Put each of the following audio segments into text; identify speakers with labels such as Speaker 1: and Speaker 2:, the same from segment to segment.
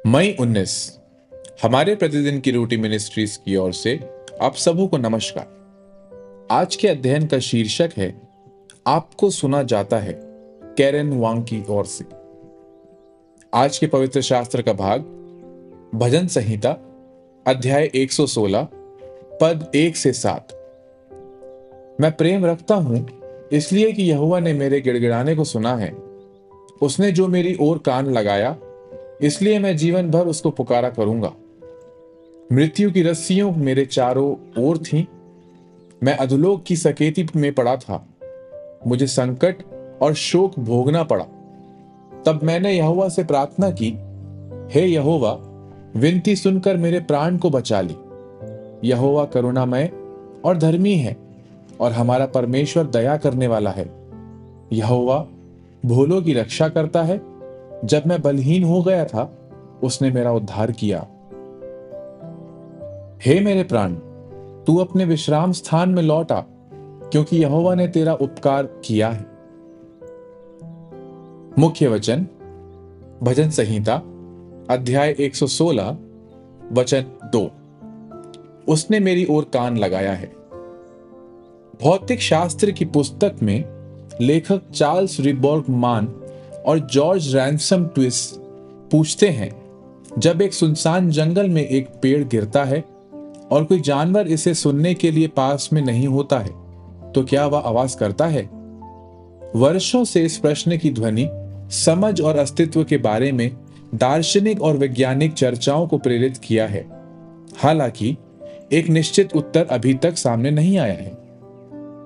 Speaker 1: मई 19 हमारे प्रतिदिन की रूटी मिनिस्ट्रीज की ओर से आप सबों को नमस्कार। आज के अध्ययन का शीर्षक है आपको सुना जाता है, कैरेन वांग की ओर से। आज के पवित्र शास्त्र का भाग भजन संहिता अध्याय 116 पद 1 से 7। मैं प्रेम रखता हूं इसलिए कि यहोवा ने मेरे गिड़गिड़ाने को सुना है। उसने जो मेरी ओर कान लगाया, इसलिए मैं जीवन भर उसको पुकारा करूंगा। मृत्यु की रस्सियों मेरे चारों ओर थीं। मैं अधोलोक की सकेती में पड़ा था। मुझे संकट और शोक भोगना पड़ा। तब मैंने यहोवा से प्रार्थना की, हे यहोवा, विनती सुनकर मेरे प्राण को बचा ली। यहोवा करुणामय और धर्मी है और हमारा परमेश्वर दया करने वाला है। यहोवा भोलों की रक्षा करता है। जब मैं बलहीन हो गया था, उसने मेरा उद्धार किया। हे मेरे प्राण, तू अपने विश्राम स्थान में लौट आ, क्योंकि यहोवा ने तेरा उपकार किया है। मुख्य वचन भजन संहिता अध्याय 116 वचन 2। उसने मेरी ओर कान लगाया है। भौतिक शास्त्र की पुस्तक में लेखक चार्ल्स रिबॉर्ग मान और जॉर्ज रैनसम ट्विस पूछते हैं, जब एक सुनसान जंगल में एक पेड़ गिरता है और कोई जानवर इसे सुनने के लिए पास में नहीं होता है, तो क्या वह आवाज करता है? वर्षों से इस प्रश्न की ध्वनि समझ और अस्तित्व के बारे में दार्शनिक और वैज्ञानिक चर्चाओं को प्रेरित किया है। हालांकि एक निश्चित उत्तर अभी तक सामने नहीं आया है।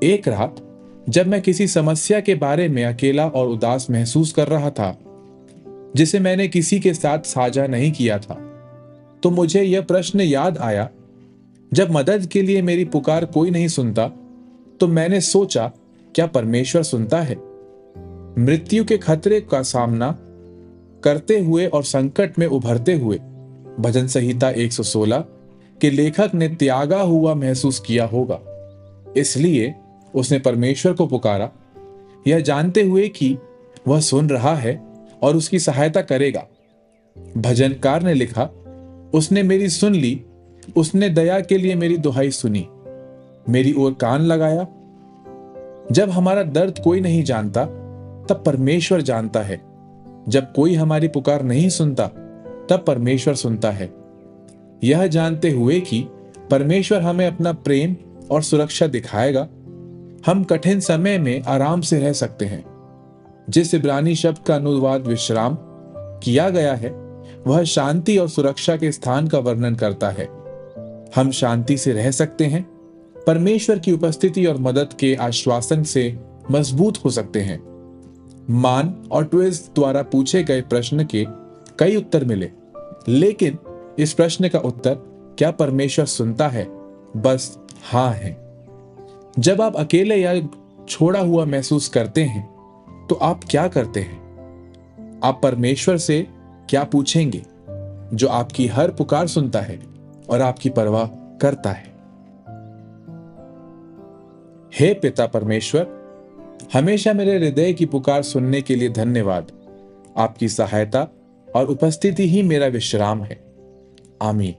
Speaker 1: एक रात जब मैं किसी समस्या के बारे में अकेला और उदास महसूस कर रहा था, जिसे मैंने किसी के साथ साझा नहीं किया था, तो मुझे यह प्रश्न याद आया, जब मदद के लिए मेरी पुकार कोई नहीं सुनता, तो मैंने सोचा, क्या परमेश्वर सुनता है? मृत्यु के खतरे का सामना करते हुए और संकट में उभरते हुए भजन संहिता 116 के लेखक ने त्यागा हुआ महसूस किया होगा। इसलिए उसने परमेश्वर को पुकारा, यह जानते हुए कि वह सुन रहा है और उसकी सहायता करेगा। भजनकार ने लिखा, उसने मेरी सुन ली, उसने दया के लिए मेरी दुहाई सुनी, मेरी ओर कान लगाया। जब हमारा दर्द कोई नहीं जानता, तब परमेश्वर जानता है। जब कोई हमारी पुकार नहीं सुनता, तब परमेश्वर सुनता है। यह जानते हुए कि परमेश्वर हमें अपना प्रेम और सुरक्षा दिखाएगा, हम कठिन समय में आराम से रह सकते हैं। जिस इब्रानी शब्द का अनुवाद विश्राम किया गया है, वह शांति और सुरक्षा के स्थान का वर्णन करता है। हम शांति से रह सकते हैं, परमेश्वर की उपस्थिति और मदद के आश्वासन से मजबूत हो सकते हैं। मान और ट्विस द्वारा पूछे गए प्रश्न के कई उत्तर मिले, लेकिन इस प्रश्न का उत्तर क्या परमेश्वर सुनता है? बस हाँ है। जब आप अकेले या छोड़ा हुआ महसूस करते हैं, तो आप क्या करते हैं? आप परमेश्वर से क्या पूछेंगे, जो आपकी हर पुकार सुनता है और आपकी परवाह करता है? हे पिता परमेश्वर, हमेशा मेरे हृदय की पुकार सुनने के लिए धन्यवाद। आपकी सहायता और उपस्थिति ही मेरा विश्राम है। आमीन।